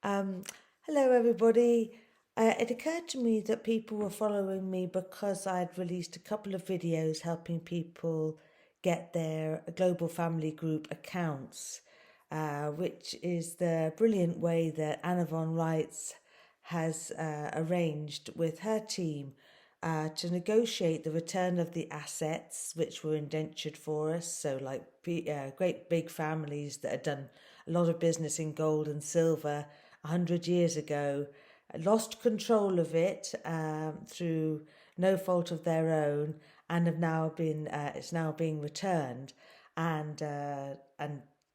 Um, Hello, everybody. It occurred to me that people were following me because I'd released a couple of videos helping people get their global family group accounts, which is the brilliant way that Anna von Reitz has arranged with her team to negotiate the return of the assets which were indentured for us. So, like great big families that had done a lot of business in gold and silver 100 years ago, lost control of it through no fault of their own, and have now been it's now being returned, and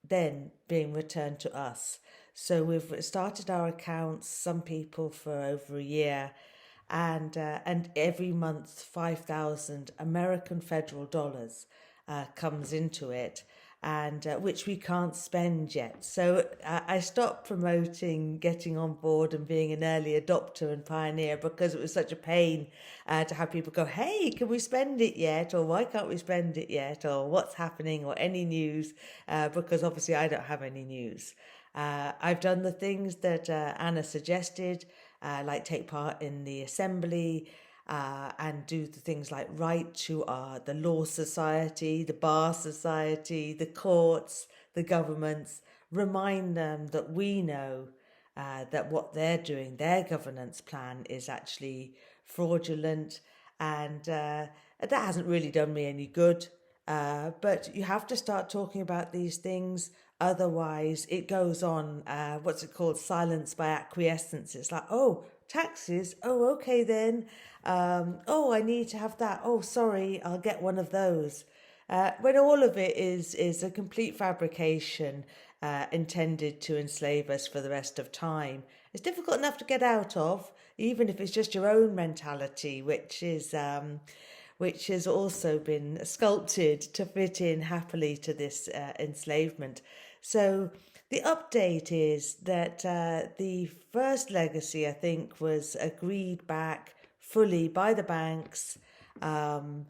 then being returned to us. So we've started our accounts. Some people for over a year, and every month 5,000 American federal dollars comes into it, and which we can't spend yet. So I stopped promoting getting on board and being an early adopter and pioneer because it was such a pain to have people go, "Hey, can we spend it yet?" or "Why can't we spend it yet?" or "What's happening?" or any news, because obviously I don't have any news. I've done the things that Anna suggested, like take part in the assembly, and do the things like write to the Law Society, the Bar Society, the courts, the governments, remind them that we know that what they're doing, their governance plan, is actually fraudulent, and that hasn't really done me any good. But you have to start talking about these things. Otherwise, it goes on, what's it called? Silence by acquiescence. It's like, oh, taxes. Oh, okay then. Oh, I need to have that. Oh, sorry, I'll get one of those. When all of it is a complete fabrication intended to enslave us for the rest of time. It's difficult enough to get out of, even if it's just your own mentality, which has also been sculpted to fit in happily to this enslavement. So the update is that the first legacy, I think, was agreed back fully by the banks, and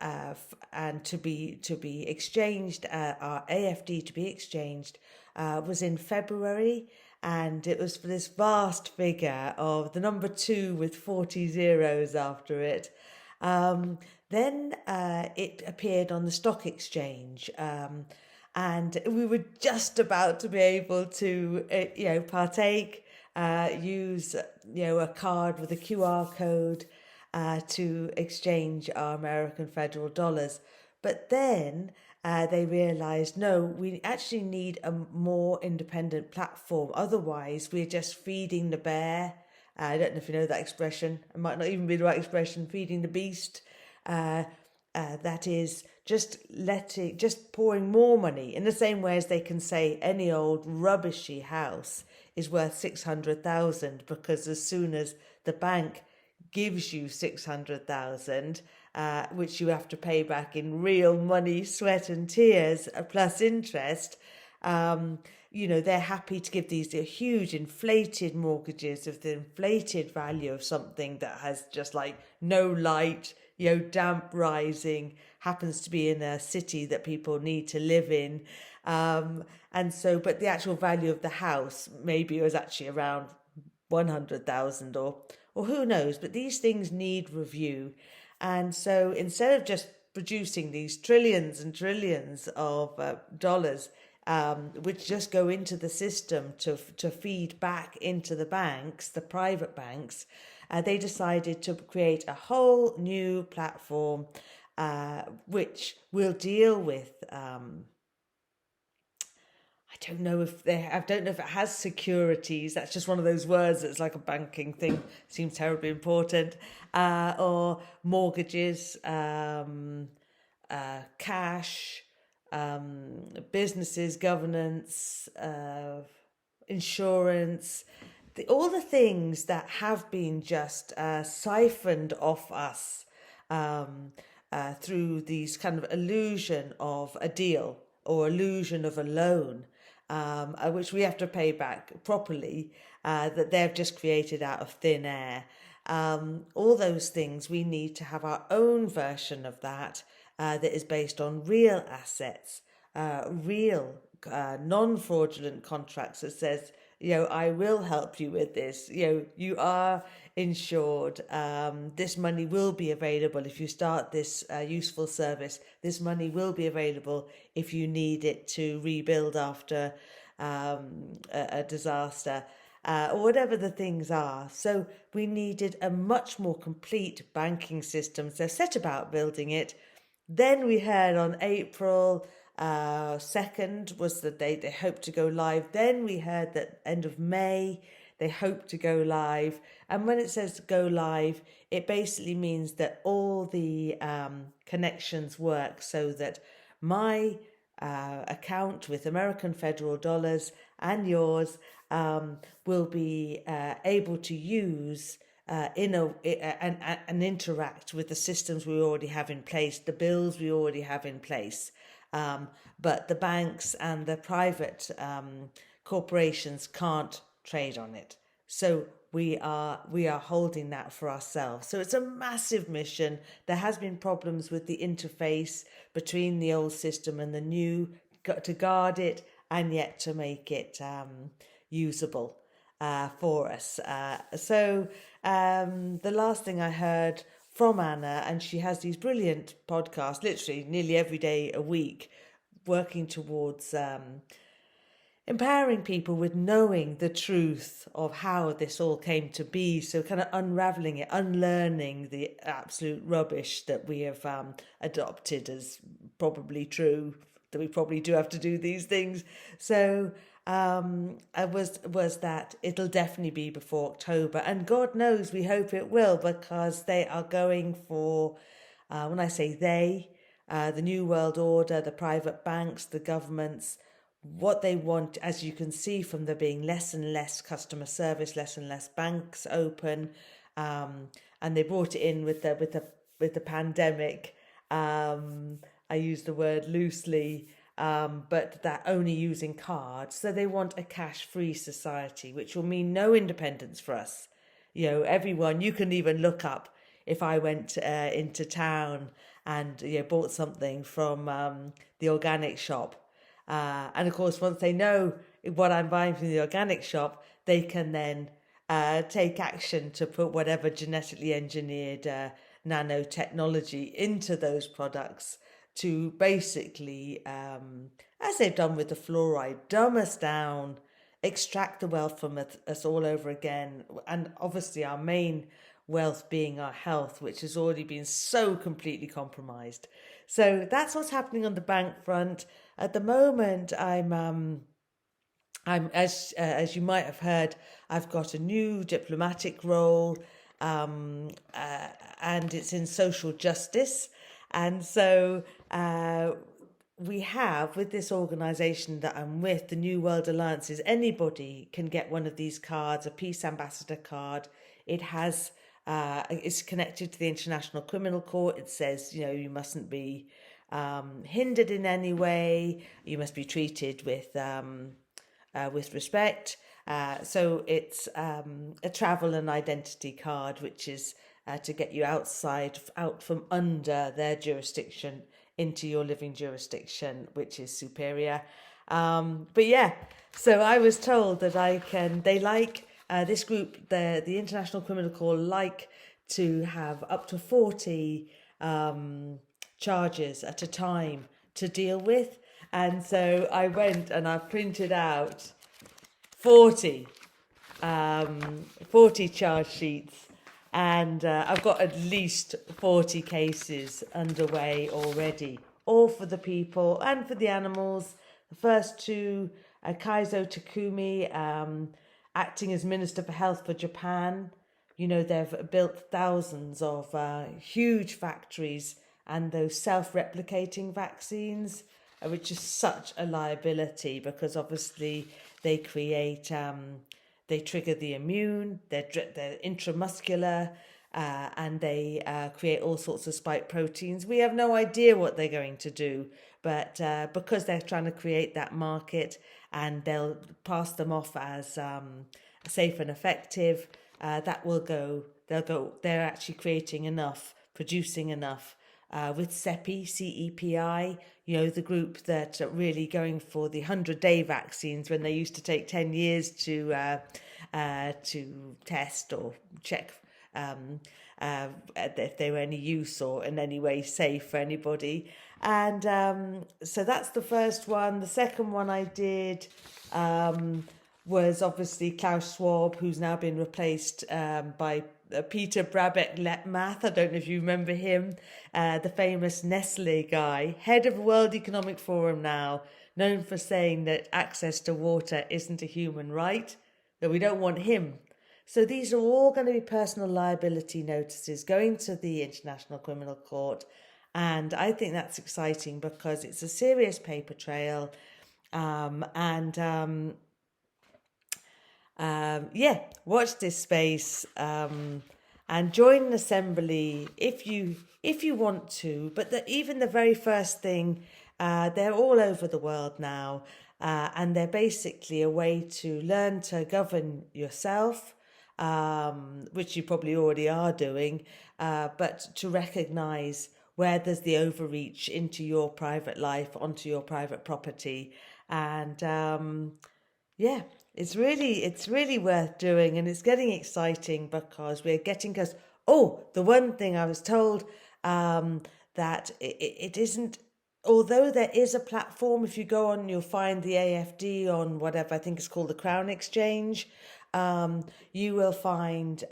to be exchanged. Our AFD to be exchanged was in February, and it was for this vast figure of the number two with 40 zeros after it. Then it appeared on the stock exchange, and we were just about to be able to, partake, use, a card with a QR code to exchange our American federal dollars. But then they realised, no, we actually need a more independent platform. Otherwise, we're just feeding the bear. I don't know if you know that expression. It might not even be the right expression. Feeding the beast. Uh, that is just pouring more money in the same way as they can say any old rubbishy house is worth 600,000, because as soon as the bank gives you 600,000, which you have to pay back in real money, sweat and tears, plus interest. They're happy to give these huge inflated mortgages of the inflated value of something that has just like no light, damp rising, happens to be in a city that people need to live in. But the actual value of the house maybe was actually around 100,000, or who knows, but these things need review. And so instead of just producing these trillions and trillions of dollars, which just go into the system to feed back into the banks, the private banks, they decided to create a whole new platform which will deal with I don't know if it has securities. That's just one of those words that's like a banking thing. Seems terribly important. Or mortgages, cash, businesses, governance, insurance, all the things that have been just siphoned off us through these kind of illusion of a deal or illusion of a loan, which we have to pay back properly, that they've just created out of thin air. All those things, we need to have our own version of that that is based on real assets, real non-fraudulent contracts that says, I will help you with this. You are insured. This money will be available if you start this useful service. This money will be available if you need it to rebuild after a disaster. Or whatever the things are. So we needed a much more complete banking system. So set about building it. Then we heard on April 2nd was the date they hoped to go live. Then we heard that end of May they hope to go live. And when it says go live, it basically means that all the connections work so that my account with American federal dollars and yours will be able to use and interact with the systems we already have in place, the bills we already have in place. But the banks and the private corporations can't trade on it. So we are holding that for ourselves. So it's a massive mission. There has been problems with the interface between the old system and the new, to guard it and yet to make it usable for us. So the last thing I heard from Anna, and she has these brilliant podcasts, literally nearly every day a week, working towards empowering people with knowing the truth of how this all came to be. So kind of unraveling it, unlearning the absolute rubbish that we have adopted as probably true, that we probably do have to do these things. So was that it'll definitely be before October, and God knows we hope it will, because they are going for, when I say they, the New World Order, the private banks, the governments, what they want, as you can see from there being less and less customer service, less and less banks open, and they brought it in with the pandemic. I use the word loosely, but that only using cards. So they want a cash-free society, which will mean no independence for us. Everyone, you can even look up, if I went into town and bought something from the organic shop. And of course, once they know what I'm buying from the organic shop, they can then take action to put whatever genetically engineered nanotechnology into those products to basically, as they've done with the fluoride, dumb us down, extract the wealth from us all over again. And obviously our main wealth being our health, which has already been so completely compromised. So that's what's happening on the bank front. At the moment, I'm as you might have heard, I've got a new diplomatic role, and it's in social justice. And so we have, with this organisation that I'm with, the New World Alliances, anybody can get one of these cards, a Peace Ambassador card. It has, it's connected to the International Criminal Court. It says, you mustn't be hindered in any way. You must be treated with respect. So it's a travel and identity card, which is to get you out from under their jurisdiction into your living jurisdiction, which is superior. But yeah, so I was told that they like, this group, the International Criminal Court, like to have up to 40 charges at a time to deal with. And so I went and I printed out 40 charge sheets, and I've got at least 40 cases underway already, all for the people and for the animals. The first two, Kaizo Takumi, acting as Minister for Health for Japan. They've built thousands of huge factories and those self-replicating vaccines, which is such a liability, because obviously they create, they trigger the immune, they're intramuscular, and they create all sorts of spike proteins. We have no idea what they're going to do, but because they're trying to create that market, and they'll pass them off as safe and effective, that will go. They're actually creating enough, producing enough with CEPI, the group that are really going for the 100-day vaccines when they used to take 10 years to test or check if they were any use or in any way safe for anybody. And so that's the first one. The second one I did was obviously Klaus Schwab, who's now been replaced by Peter Brabeck-Letmathe. I don't know if you remember him, the famous Nestle guy, head of the World Economic Forum now, known for saying that access to water isn't a human right, that we don't want him. So these are all going to be personal liability notices going to the International Criminal Court. And I think that's exciting because it's a serious paper trail. Watch this space and join an assembly if you want to. But even the very first thing, they're all over the world now, and they're basically a way to learn to govern yourself, which you probably already are doing, but to recognise where there's the overreach into your private life, onto your private property, and it's really worth doing, and it's getting exciting because we're getting close. Oh, the one thing I was told that it isn't. Although there is a platform, if you go on, you'll find the AFD on whatever I think it's called the Crown Exchange. You will find.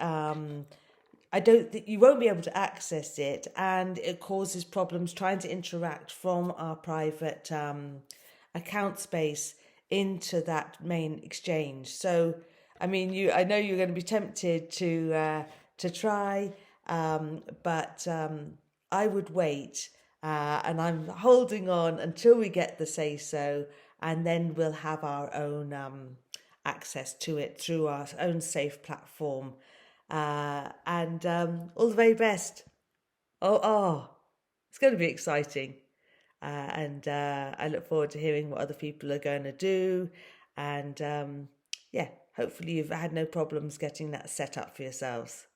I don't think you won't be able to access it, and it causes problems trying to interact from our private account space into that main exchange. So, I mean, I know you're going to be tempted to try, but I would wait, and I'm holding on until we get the say so, and then we'll have our own access to it through our own safe platform. And all the very best. It's going to be exciting. And I look forward to hearing what other people are going to do. And hopefully you've had no problems getting that set up for yourselves.